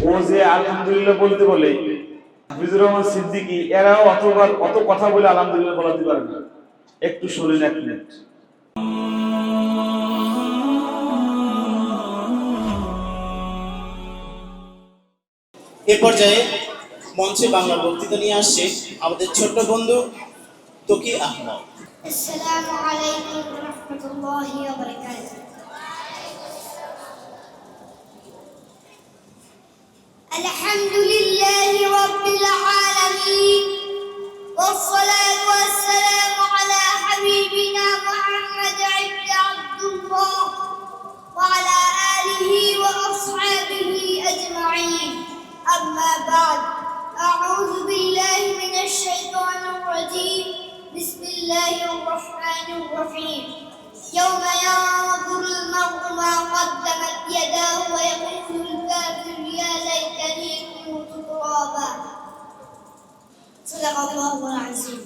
ও যে আলহামদুলিল্লাহ বলতে বলে, হাফিজুর রহমান সিদ্দিকী এরাও অত কথা বলে আলহামদুলিল্লাহ বলাতে পারে না। একটু শুনুন, 1 মিনিট। এ পর্যায়ে মঞ্চে বাংলা বক্তৃতা নিয়ে আসছে আমাদের ছোট্ট বন্ধু তকি আহমদ। আসসালামু আলাইকুম ওয়া রাহমাতুল্লাহি ওয়া বারাকাতুহু। আলহামদুলিল্লাহি রাব্বিল আলামিন والصلاة والسلام على حبيبنا محمد عبد عبد الله وعلى آله وأصحابه أجمعين. أما بعد، أعوذ بالله من الشيطان الرجيم. بسم الله الرحمن الرحيم. يوم ينظر المرء ما قدمت يداه ويقول الكافر يا ليتني كنت ترابا. صدق الله العظيم.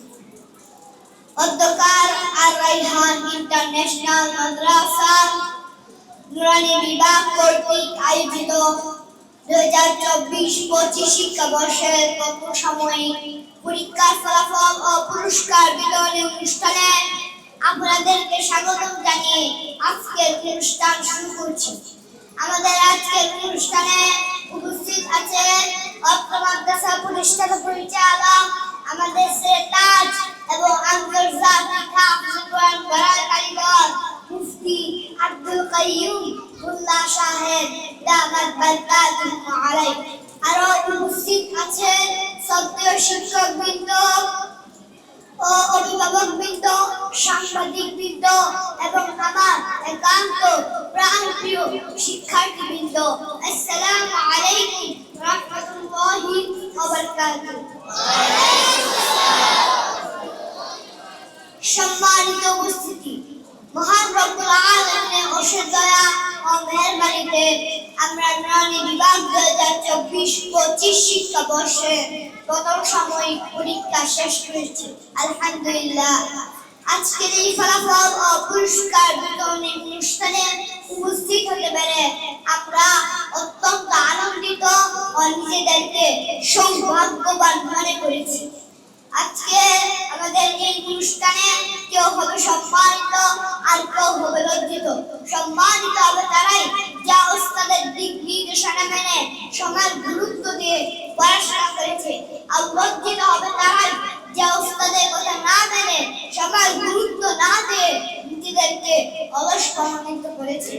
অধ্যকার আর রাইহান ইন্টারন্যাশনাল মাদ্রাসা নুরানি বিভাগ কর্তৃক আয়োজিত 2024-25 শিক্ষাবর্ষের সাময়িক পরীক্ষার ফলাফল ও পুরস্কার বিতরণী অনুষ্ঠানে আপনাদেরকে স্বাগত জানিয়ে আজকের অনুষ্ঠান শুরু করছি। আমাদের আজকের অনুষ্ঠানে উপস্থিত আছেন অত্র মাদ্রাসা প্রতিষ্ঠাতা পরিচালক আমাদের তাজ এবং আন্তর্জাতিক হাফিজ কোরআন পড়ার কারিগর মুফতি আব্দুল কাইয়ুম উল্লাহ সাহেব দামাত বারকাতুহু আলাইহি। আরো উপস্থিত আছেন শ্রদ্ধেয় শিক্ষকবৃন্দ ও অভিভাবকবৃন্দ, সাংবাদিকবৃন্দ এবং আমার একান্ত প্রাণপ্রিয় শিক্ষার্থীবৃন্দ। আসসালামু আলাইকুম ওয়া রাহমাতুল্লাহি ওয়া বারাকাতুহু। সম্মানিত উপস্থিতি, মহান রব্বুল আলামিনের অশেষ দয়া ও মেহেরবানিতে আমরা নুরানি বিভাগ 2024-25 শিক্ষাবর্ষে প্রথম সাময়িক পরীক্ষা শেষ করেছি, আলহামদুলিল্লাহ। আজকের এই ফলাফল ও পুরস্কার বিতরণী অনুষ্ঠানে উপস্থিত হতে পেরে আমরা অত্যন্ত আনন্দিত ও নিজেদেরকে সৌভাগ্যবান মনে করেছি। আজকে আমাদের এই অনুষ্ঠানে কেউ হবে সম্মানিত আর কেউ হবে লজ্জিত। সম্মানিত হবে তারাই যা ওস্তাদের দিক নির্দেশনা মেনে সমান গুরুত্ব দিয়ে পড়াশোনা করেছে, আর লজ্জিত হবে তারাই যা ওস্তাদের কথা না মেনে সমান গুরুত্ব না দিয়ে নিজেদেরকে অলস প্রমাণিত করেছে।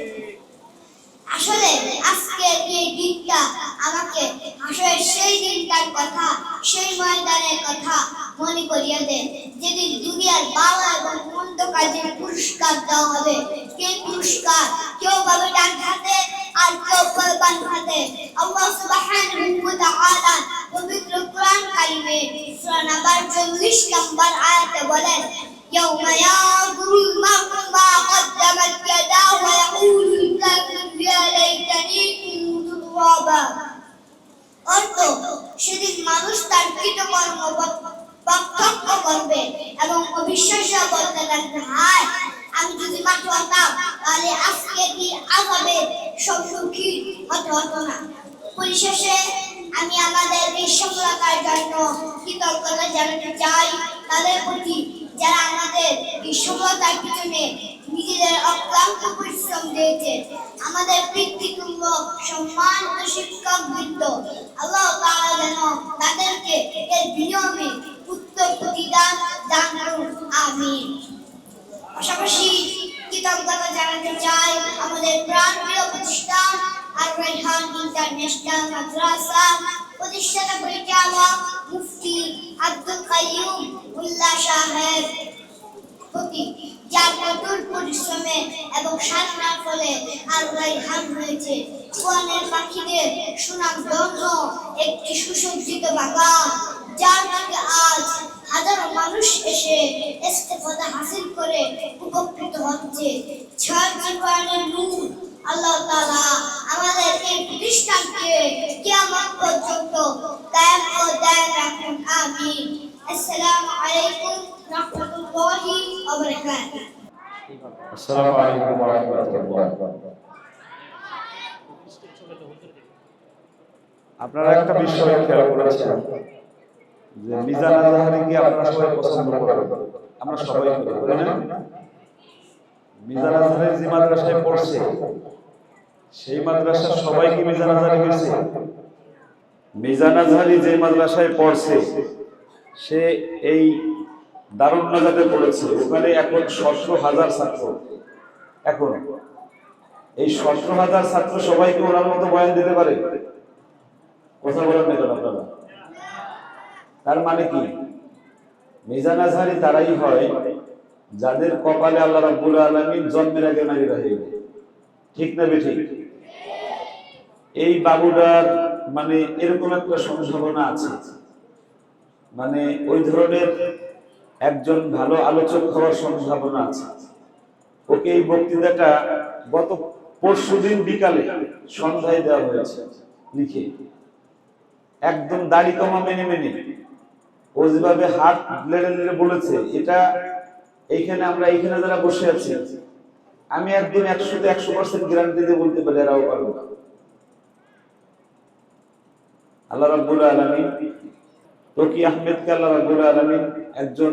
আসলে আজকের এই দিনটা আমাকে আসলে সেই দিনটার কথা, সেই ময়দানের কথা মনে করিয়ে দেন যেদিন দুনিয়ার ভালো এবং মন্দ কাজের পুরস্কার দেওয়া হবে। সেই পুরস্কার কেউ পাবে ডান হাতে আর কেউ পাবে বাম হাতে। আল্লাহ সুবহানাহু ওয়া তাআলা পবিত্র কোরআন কারিমে সূরা নাবার 40 নম্বর আয়াতে বলেন, يوم ينظر المرء ما قدمت يداه ويقول الكافر يا ليتني كنت ترابا। অর্থ, সেদিন মানুষ তার কৃতকর্ম প্রত্যক্ষ করবে এবং অবিশ্বাস্য বলতে লাগবে, হায় আমি যদি মাটি হতাম তাহলে আজকে কি আযাবে সম্মুখীন হতে হতো না। পরিশেষে আমি আমাদের এই সফলতার জন্য কৃতজ্ঞতা জানাতে চাই তাদের প্রতি যারা আমাদের এই সফলতার পিছনে নিজেদের অক্লান্ত পরিশ্রম দিয়েছে। আমাদের পিতৃতুল্য সম্মানিত শিক্ষকবৃন্দ, আল্লাহ তাআলা যেন তাদেরকে এর বিনিময়ে উত্তম প্রতিদান দান করুন, আমিন। পাশাপাশি কৃতজ্ঞতা জানাতে চাই আমাদের প্রাণপ্রিয় প্রতিষ্ঠান আর রাইহান ইন্টারন্যাশনাল মাদ্রাসা প্রতিষ্ঠাতা পরিচালক মুফতি আব্দুল কাইয়ুম উল্লাহ সাহেব প্রতি, যার কঠোর পরিশ্রমে এবং সাধনার ফলে আর রাইহান হয়েছে কোরআনের পাখিদের সুনামধন্য একটি সুসজ্জিত বাগান, যার থেকে আজ হাজারো মানুষ এসে ইস্তেফাদা হাসিল করে উপকৃত হচ্ছে। ছয় কোরআনের নূর আল্লাহ তাআলা আমাদের এই প্রতিষ্ঠানকে কিয়ামত পর্যন্ত কায়েম ও দায়েম রাখুন, আমিন। আসসালামু আলাইকুম ওয়া রাহমাতুল্লাহি ওয়া বারাকাতুহু। আসসালামু আলাইকুম ওয়া রাহমাতুল্লাহ। আপনারা একটা বিষয় খেয়াল করেছেন যে মিজান আজহারিকে আপনারা সবাই পছন্দ করেন, আমরা সবাই করি না? মিজান আজহারি যে মাদ্রাসায় পড়ছে সেই মাদ্রাসার সবাই কি মিজান আজহারি হয়েছে? মিজান আজহারি যে মাদ্রাসায় পড়ছে সে এই দারুন নাজাতে পড়েছে, ওখানে এখন 17,000 ছাত্র। এখন এই 17,000 ছাত্র সবাইকে ওনার মতো বয়ান দিতে পারে? কথা বলেন না কেন আপনারা? তার মানে কি মিজান আজহারি তারাই হয় যাদের কপালে আল্লাহ রাব্বুল আলামিন জন্মের আগে নারী রাখে। ঠিক না বেঠিক? এই বাবুটার মানে এরকম একটা সম্ভাবনা আছে, মানে ওই ধরনের একজন ভালো আলোচক হওয়ার সম্ভাবনা আছে। ওকে এই বক্তৃতাটা গত পরশুদিন বিকালে সন্ধ্যায় দেওয়া হয়েছে লিখে, একদম দাড়ি কমা মেনে মেনে ও যেভাবে হাত লেড়ে লেড়ে বলেছে, এটা এইখানে আমরা এইখানে যারা বসে আছি আমি একদিন 100% গ্যারান্টি দিয়ে বলতে পারি এরাও পারবে না। আল্লাহ রাব্বুল আলামিন তকি আহমেদকে আল্লাহ রাব্বুল আলামিন একজন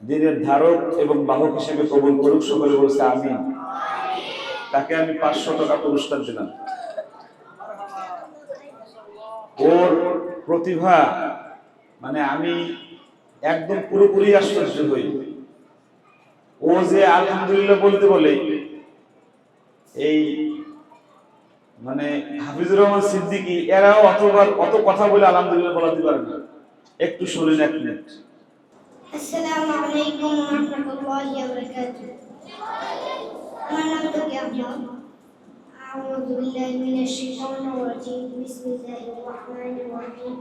দ্বীনের ধারক এবং বাহক হিসেবে কবুল করুক। সকলে বলছে আমিন। তাকে আমি 500 টাকা পুরস্কার দিলাম। ওর প্রতিভা মানে আমি একদম পুরোপুরি আশ্চর্য হই। ও যে আলহামদুলিল্লাহ বলতে বলে এই মানে হাফিজুর রহমান সিদ্দিকী এরাও অত কথা বলে আলহামদুলিল্লাহ বলাতে পারে না। একটু শুনুন 1 মিনিট। আসসালামু আলাইকুম ওয়া রাহমাতুল্লাহি ওয়া বারাকাতুহু। আমার নাম তকি আহমেদ। আউযু বিল্লাহি মিনাশ শাইতানির রাজীম। বিসমিল্লাহির রাহমানির রাহিম।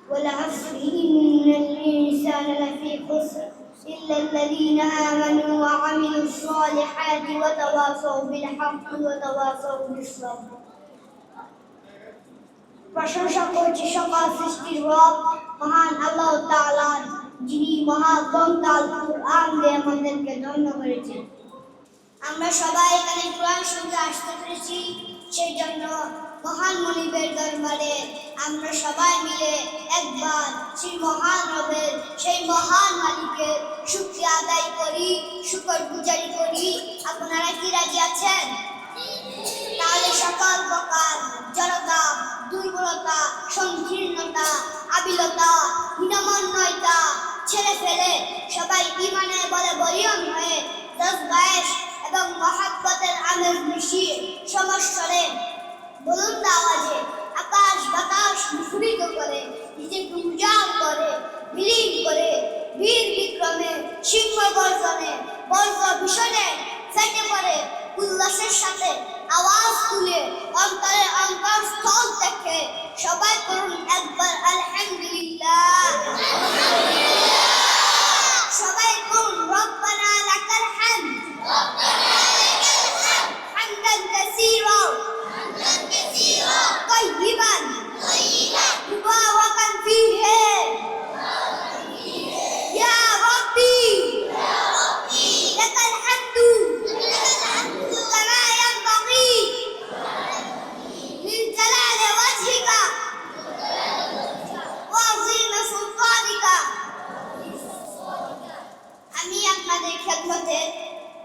ওয়াল আসরি ইন্নাল ইনসানা লাফী খুসর ইল্লা আল্লাযীনা আমানু ওয়া আমিলুস সালিহাতি ওয়া তাওয়াসাউ বিল হাক্কি ওয়া তাওয়াসাউ বিস সাবর। প্রশংসা করছি সকল সৃষ্টির রব মহান আল্লাহ তাআলার, যিনি মহাগ্রন্থ আল কুরআন দিয়ে আমাদেরকে ধন্য করেছেন। আমরা সবাই এখানে কোরআন শুনতে আসতে পেরেছি, সেই জন্য মহান মনিবের দরবারে আমরা সবাই মিলে একবার সেই মহান রবের, সেই মহান মালিকের শুকরিয়া আদায় করি, শুকরগুজারি করি। আপনারা কি রাজি আছেন? তাহলে সকল প্রকার জড়তা, দুর্বলতা, সংকীর্ণতা, আবিলতা, হীনমন্যতা ছেড়ে ফেলে সবাই ঈমানের বলে বলীয়ান হয়ে জজবায়েশ এবং মহাব্বতের আমেজ মিশিয়ে সমস্বরে বুলন্দ আওয়াজে আকাশ বাতাস মুখরিত করে নিজেকে উজাড় করে বিলীন করে বীর বিক্রমে সিংহ গর্জনে বর্গ ভীষণে ফেটে পড়ে উল্লাসের সাথে আওয়াজ তুলে অন্তরে অন্তরস্থল থেকে সবাই করুন একবার আলহামদুলিল্লাহ। সবাই করুন রব্বানা লাকাল হামদ হামদান কাসীরা তাইয়িবান মুবারাকান ফীহি ইয়া রাব্বি লাকাল হামদু কামা ইয়ানবাগী মিন জালালি ওয়াজহিকা ওয়া আযীম সুলতানিকা। আমি আপনাদের খেদমতে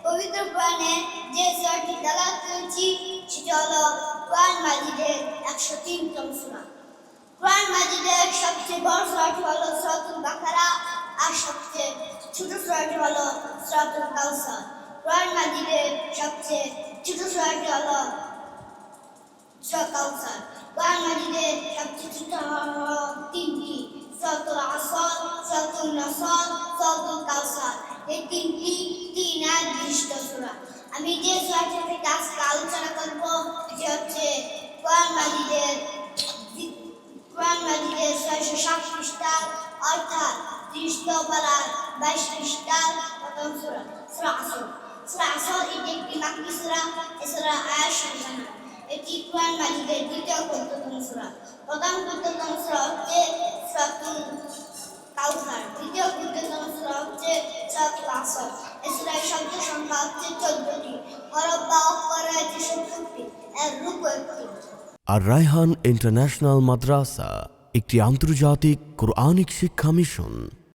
পবিত্র কোরআনে যে সূরাটি তেলাওয়াত করেছি সেটা হলো কোরআন মাজিদের 103তম সূরা। কোরআন মাজিদের সবচেয়ে বড় সূরাটি হলো সূরাতুল বাকারা আর সবচেয়ে ছোট সূরাটি হলো সূরাতুল কাউসার। কোরআন মাজিদের সবচেয়ে ছোট সূরাটি হলো সূরা কাউসার। কোরআন মাজিদের সবচেয়ে ছোট হলো 3টি, সূরাতুল আসর, সূরাতুন নাসর, সূরাতুল কাউসার। এই 3টি 3 আয়াত বিশিষ্ট সূরা। আমি যে সূরাটি থেকে আজকে আলোচনা করব সেটি হচ্ছে কোরআন মাজিদের 607 পৃষ্ঠা অর্থাৎ 30 পারার 22 পৃষ্ঠার প্রথম সূরা, সূরা আসর। সূরা আসর এটি একটি মাক্কি সূরা। এই সূরার আয়াত সংখ্যা 9। এটি কোরআন মাজিদের দ্বিতীয় ক্ষুদ্রতম সূরা। প্রথম ক্ষুদ্রতম সূরা হচ্ছে সূরাতুল কাউসার, দ্বিতীয় ক্ষুদ্রতম সূরা হচ্ছে সূরাতুল আসর। এই সূরার শব্দ সংখ্যা হচ্ছে 14টি, হরফ বা অক্ষর রয়েছে 70টি, এর রূপ একটি। আর রায়হান ইন্টারন্যাশনাল মাদ্রাসা একটি আন্তর্জাতিক কোরআনিক শিক্ষা মিশন।